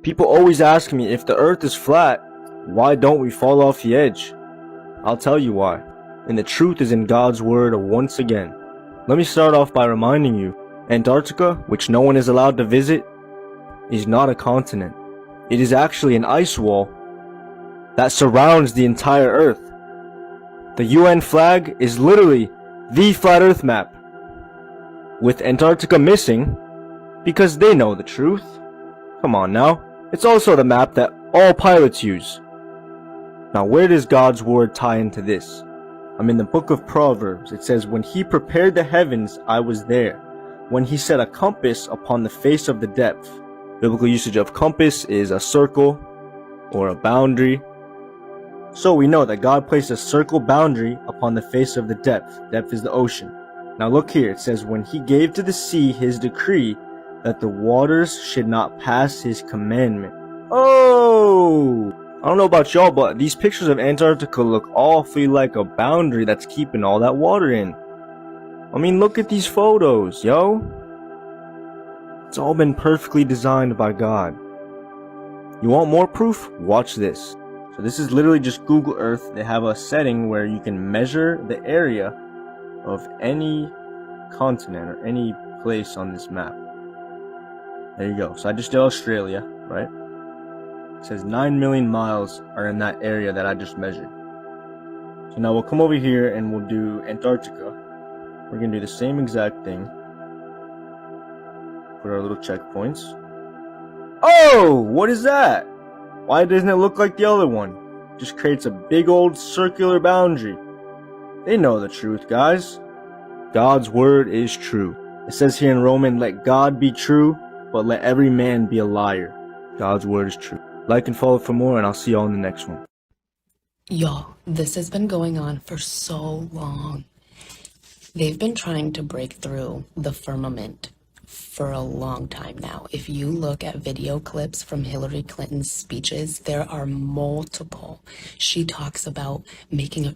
People always ask me if the earth is flat, why don't we fall off the edge? I'll tell you why. And the truth is in God's word once again. Let me start off by reminding you, Antarctica, which no one is allowed to visit, is not a continent. It is actually an ice wall that surrounds the entire earth. The UN flag is literally the flat earth map, with Antarctica missing because they know the truth. Come on now. It's also the map that all pilots use. Now where does God's word tie into this? I'm in the book of Proverbs. It says, when he prepared the heavens, I was there. When he set a compass upon the face of the depth. Biblical usage of compass is a circle or a boundary. So we know that God placed a circle boundary upon the face of the depth. Depth is the ocean. Now look here. It says, when he gave to the sea his decree, that the waters should not pass his commandment. Oh! I don't know about y'all, but these pictures of Antarctica look awfully like a boundary that's keeping all that water in. I mean, look at these photos, yo. It's all been perfectly designed by God. You want more proof? Watch this. So this is literally just Google Earth. They have a setting where you can measure the area of any continent or any place on this map. There you go. So I just did Australia, right? It says 9 million miles are in that area that I just measured. So now we'll come over here and we'll do Antarctica. We're going to do the same exact thing. Put our little checkpoints. Oh! What is that? Why doesn't it look like the other one? It just creates a big old circular boundary. They know the truth, guys. God's word is true. It says here in Romans, let God be true, but let every man be a liar. God's word is true. Like and follow for more, and I'll see y'all in the next one. Y'all, this has been going on for so long. They've been trying to break through the firmament for a long time now. If you look at video clips from Hillary Clinton's speeches, there are multiple. She talks about making a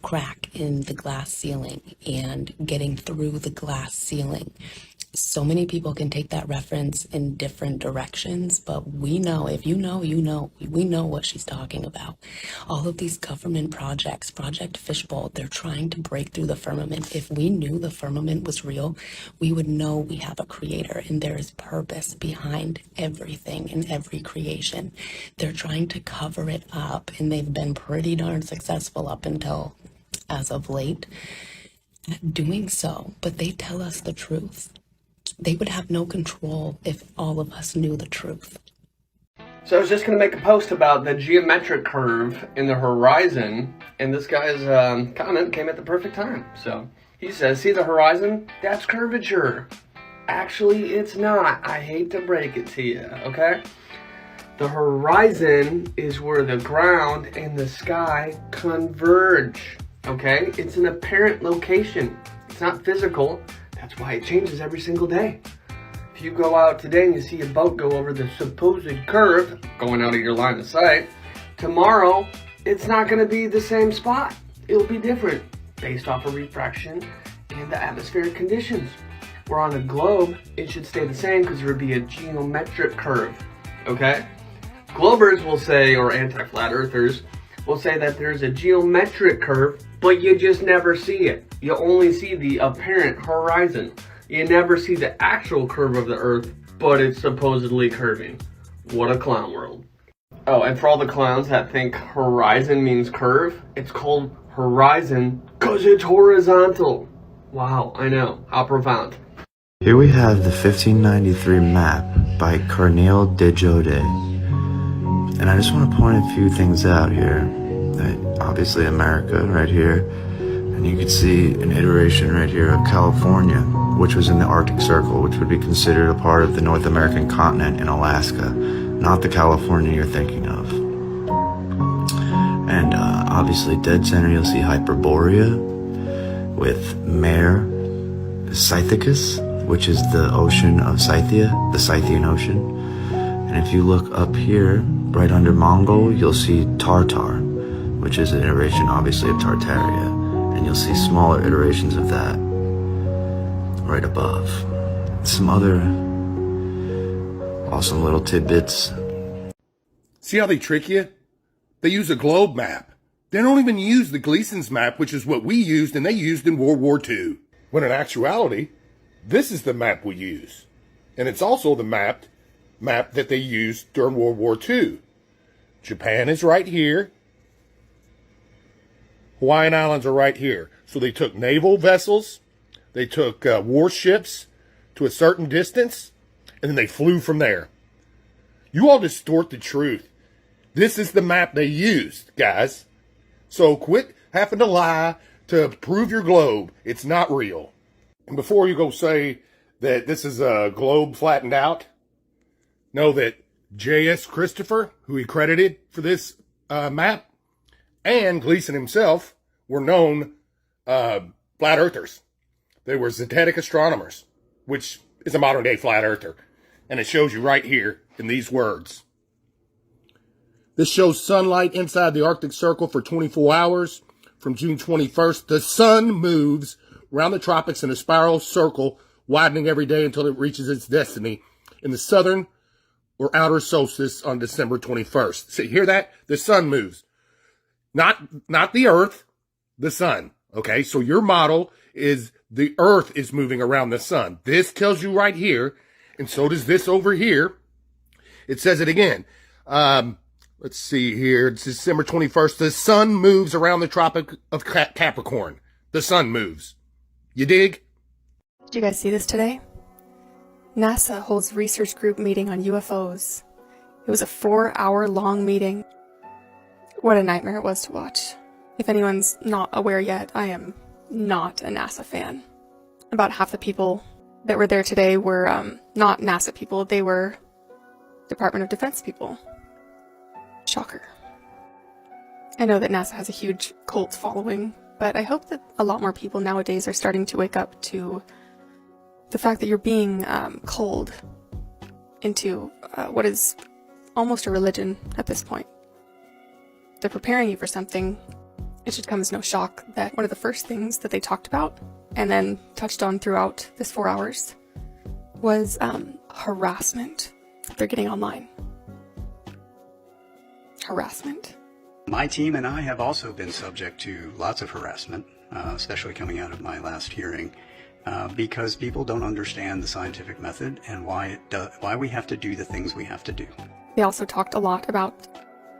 crack in the glass ceiling and getting through the glass ceiling. So many people can take that reference in different directions, but we know, if you know, you know, we know what she's talking about. All of these government projects, Project Fishbowl, they're trying to break through the firmament. If we knew the firmament was real, we would know we have a creator and there is purpose behind everything and every creation. They're trying to cover it up, and they've been pretty darn successful up until as of late at doing so, but they tell us the truth. They would have no control if all of us knew the truth. So I was just going to make a post about the geometric curve in the horizon, and this guy's comment came at the perfect time. So he says, see the horizon? That's curvature. Actually, it's not. I hate to break it to you, okay? The horizon is where the ground and the sky converge, okay? It's an apparent location. It's not physical. That's why it changes every single day. If you go out today and you see a boat go over the supposed curve, going out of your line of sight, tomorrow it's not going to be the same spot. It'll be different based off of refraction and the atmospheric conditions. Where on a globe, it should stay the same because there would be a geometric curve, okay? Globers will say, or anti-flat earthers, will say that there's a geometric curve, but you just never see it. You only see the apparent horizon. You never see the actual curve of the earth, but it's supposedly curving. What a clown world. Oh, and for all the clowns that think horizon means curve, it's called horizon because it's horizontal. Wow, I know. How profound. Here we have the 1593 map by Corneille de Jode. And I just want to point a few things out here. Obviously America right here. And you can see an iteration right here of California, which was in the Arctic Circle, which would be considered a part of the North American continent in Alaska, not the California you're thinking of. And obviously dead center you'll see Hyperborea with Mare Scythicus, which is the ocean of Scythia, the Scythian Ocean. And if you look up here, right under Mongol, you'll see Tartar, which is an iteration obviously of Tartaria. And you'll see smaller iterations of that right above. Some other awesome little tidbits See how they trick you? They use a globe map. They don't even use the Gleason's map, which is what we used and they used in World War II. When in actuality, this is the map we use. And it's also the map that they used during World War II. Japan is right here. Hawaiian Islands are right here. So they took naval vessels, they took warships to a certain distance, and then they flew from there. You all distort the truth. This is the map they used, guys. So quit having to lie to prove your globe. It's not real. And before you go say that this is a globe flattened out, know that J.S. Christopher, who he credited for this map, and Gleason himself were known flat earthers. They were zetetic astronomers, which is a modern day flat earther. And it shows you right here in these words. This shows sunlight inside the Arctic Circle for 24 hours. From June 21st, the sun moves around the tropics in a spiral circle, widening every day until it reaches its destiny in the southern or outer solstice on December 21st. So you hear that? The sun moves. Not the earth, the sun. Okay, so your model is the earth is moving around the sun. This tells you right here, and so does this over here. It says it again. Let's see here. It's December 21st. The sun moves around the Tropic of Capricorn. The sun moves. You dig? Did you guys see this today? NASA holds research group meeting on UFOs. It was a 4-hour-long meeting. What a nightmare it was to watch. If anyone's not aware yet, I am not a NASA fan. About half the people that were there today were not NASA people. They were Department of Defense people. Shocker. I know that NASA has a huge cult following, but I hope that a lot more people nowadays are starting to wake up to the fact that you're being culled into what is almost a religion at this point. They're preparing you for something. It should come as no shock that one of the first things that they talked about and then touched on throughout this 4 hours was harassment they're getting online. Harassment. My team and I have also been subject to lots of harassment, especially coming out of my last hearing, because people don't understand the scientific method and why we have to do the things we have to do. They also talked a lot about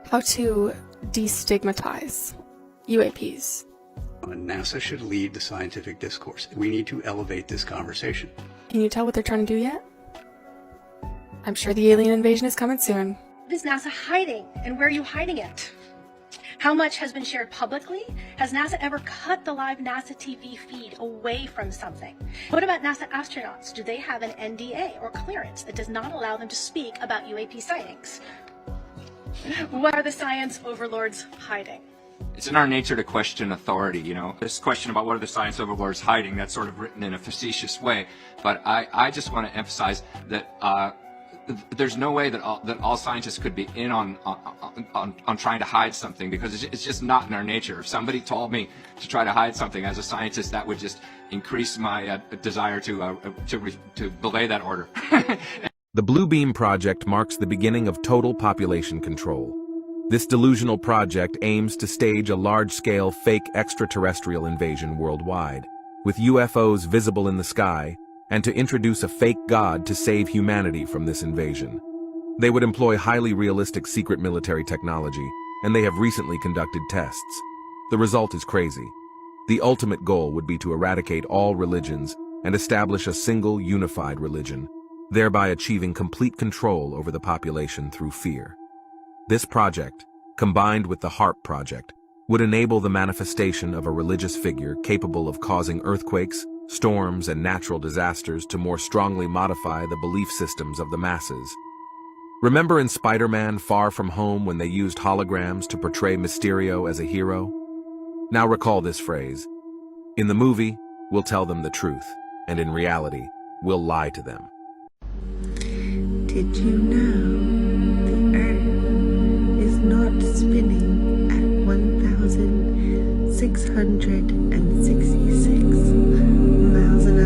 how to destigmatize UAPs. NASA should lead the scientific discourse. We need to elevate this conversation. Can you tell what they're trying to do yet? I'm sure the alien invasion is coming soon. What is NASA hiding, and where are you hiding it? How much has been shared publicly? Has NASA ever cut the live NASA TV feed away from something? What about NASA astronauts? Do they have an NDA or clearance that does not allow them to speak about UAP sightings? What are the science overlords hiding? It's in our nature to question authority, you know. This question about what are the science overlords hiding, that's sort of written in a facetious way. But I just want to emphasize that there's no way that all scientists could be in on trying to hide something, because it's just not in our nature. If somebody told me to try to hide something as a scientist, that would just increase my desire to belay that order. The Blue Beam Project marks the beginning of total population control. This delusional project aims to stage a large-scale fake extraterrestrial invasion worldwide, with UFOs visible in the sky, and to introduce a fake god to save humanity from this invasion. They would employ highly realistic secret military technology, and they have recently conducted tests. The result is crazy. The ultimate goal would be to eradicate all religions and establish a single unified religion, thereby achieving complete control over the population through fear. This project, combined with the HARP project, would enable the manifestation of a religious figure capable of causing earthquakes, storms, and natural disasters to more strongly modify the belief systems of the masses. Remember in Spider-Man Far From Home when they used holograms to portray Mysterio as a hero? Now recall this phrase. In the movie, we'll tell them the truth, and in reality, we'll lie to them. Did you know the Earth is not spinning at 1,666 miles an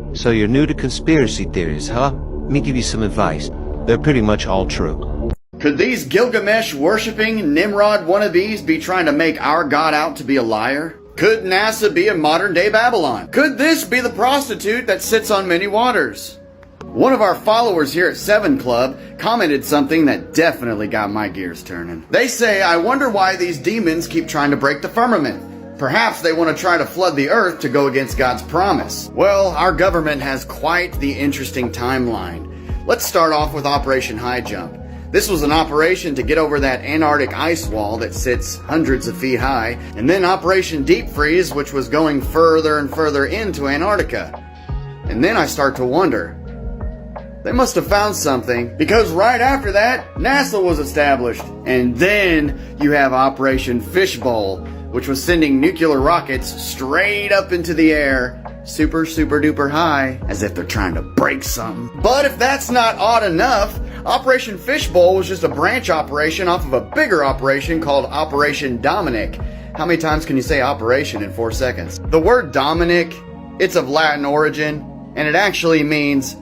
hour? So you're new to conspiracy theories, huh? Let me give you some advice. they're pretty much all true. Could these Gilgamesh-worshipping Nimrod wannabes be trying to make our God out to be a liar? Could NASA be a modern-day Babylon? Could this be the prostitute that sits on many waters? One of our followers here at 7 Club commented something that definitely got my gears turning. They say, I wonder why these demons keep trying to break the firmament. Perhaps they want to try to flood the earth to go against God's promise. Well, our government has quite the interesting timeline. Let's start off with Operation High Jump. This was an operation to get over that Antarctic ice wall that sits hundreds of feet high, and then Operation Deep Freeze, which was going further and further into Antarctica. And then I start to wonder, they must have found something, because right after that, NASA was established. And then you have Operation Fishbowl, which was sending nuclear rockets straight up into the air, super duper high, as if they're trying to break something. But if that's not odd enough, Operation Fishbowl was just a branch operation off of a bigger operation called Operation Dominic. How many times can you say operation in 4 seconds? The word Dominic, it's of Latin origin, and it actually means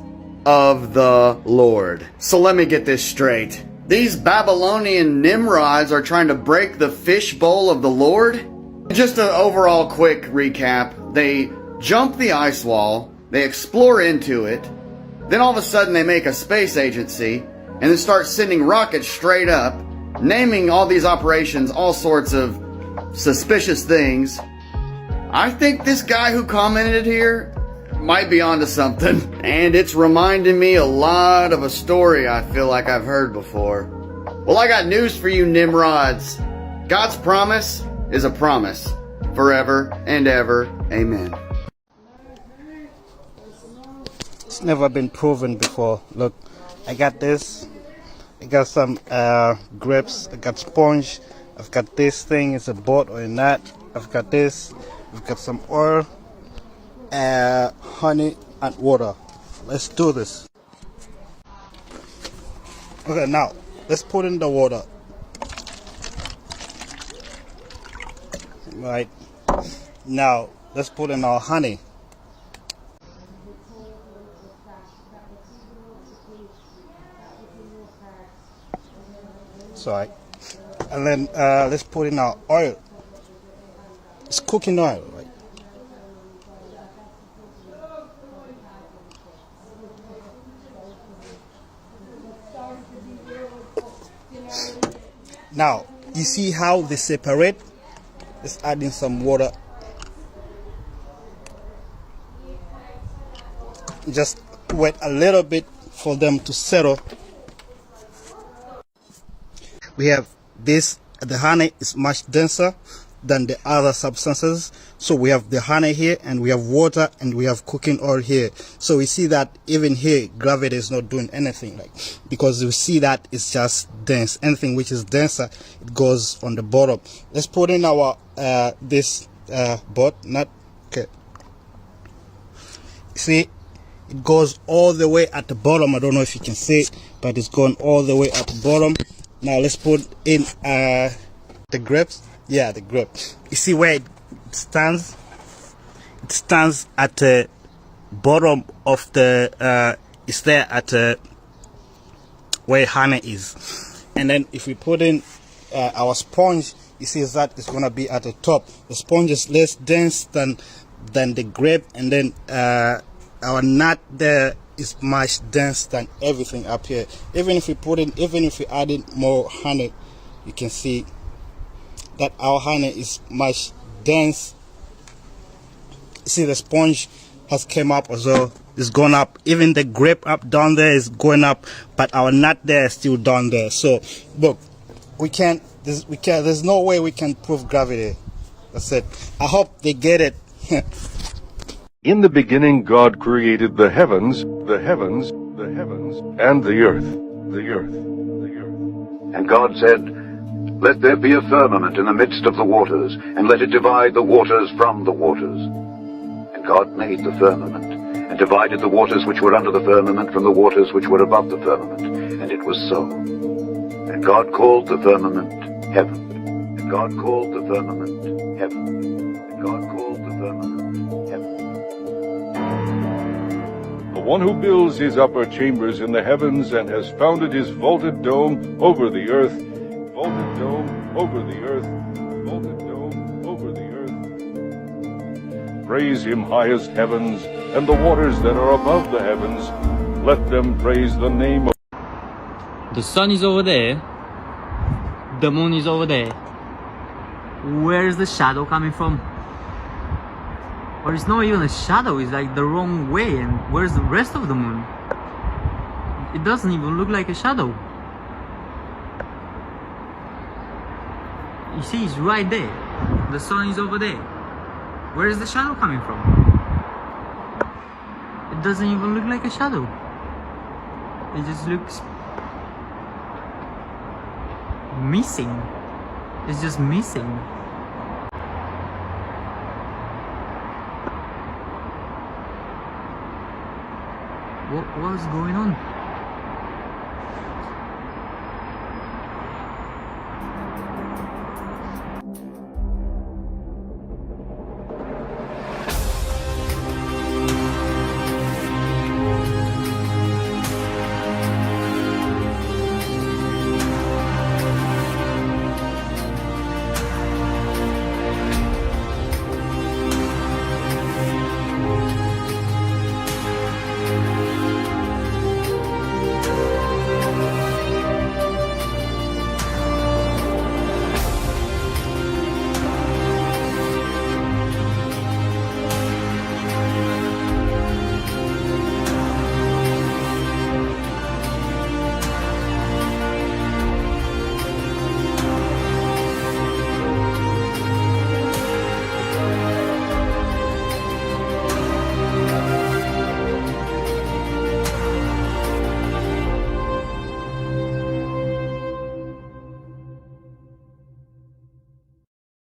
of the Lord. So let me get this straight. These Babylonian Nimrods are trying to break the fishbowl of the Lord? Just an overall quick recap. They jump the ice wall, they explore into it, then all of a sudden they make a space agency, and then start sending rockets straight up, naming all these operations all sorts of suspicious things. I think this guy who commented here might be onto something, and it's reminding me a lot of a story I feel like I've heard before. Well, I got news for you, Nimrods. God's promise is a promise, forever and ever. Amen. It's never been proven before. Look, I got this. I got some grapes. I got sponge. I've got this thing. It's a boat or a nut. I've got this. I've got some oil, honey, and water. Let's do this. Okay, now let's put in the water. Right. Now let's put in our honey. Right. And then let's put in our oil. It's cooking oil, right? Now, you see how they separate? Let's add in some water. Just wait a little bit for them to settle. We have this, the honey is much denser than the other substances. So we have the honey here, and we have water, and we have cooking oil here. So we see that even here, gravity is not doing anything, like, because we see that it's just dense. Anything which is denser, it goes on the bottom. Let's put in our this boat nut. Okay. See, it goes all the way at the bottom. I don't know if you can see it, but it's going all the way at the bottom. Now let's put in the grapes. Yeah, the grapes. You see where it stands? It stands at the bottom of the, it's there at where honey is. And then if we put in our sponge, you see that it's going to be at the top. The sponge is less dense than the grape, and then our nut there is much dense than everything up here. Even if we add in more honey, you can see that our honey is much dense. See, the sponge has came up as well. It's gone up. Even the grape up down there is going up, but our nut there is still down there. So look, there's no way we can prove gravity. That's it. I hope they get it. In the beginning God created the heavens, and the earth. And God said, "Let there be a firmament in the midst of the waters, and let it divide the waters from the waters." And God made the firmament, and divided the waters which were under the firmament from the waters which were above the firmament. And it was so. And God called the firmament heaven. And God called the firmament heaven. And God called the firmament heaven. The one who builds his upper chambers in the heavens and has founded his vaulted dome over the earth, vaulted dome over the earth, vaulted dome over the earth. Praise him, highest heavens, and the waters that are above the heavens. Let them praise the name of... The sun is over there. The moon is over there. Where is the shadow coming from? Or it's not even a shadow, it's like the wrong way. And where's the rest of the moon? It doesn't even look like a shadow. You see, it's right there. The sun is over there. Where is the shadow coming from? It doesn't even look like a shadow. It just looks missing. It's just missing. What was going on?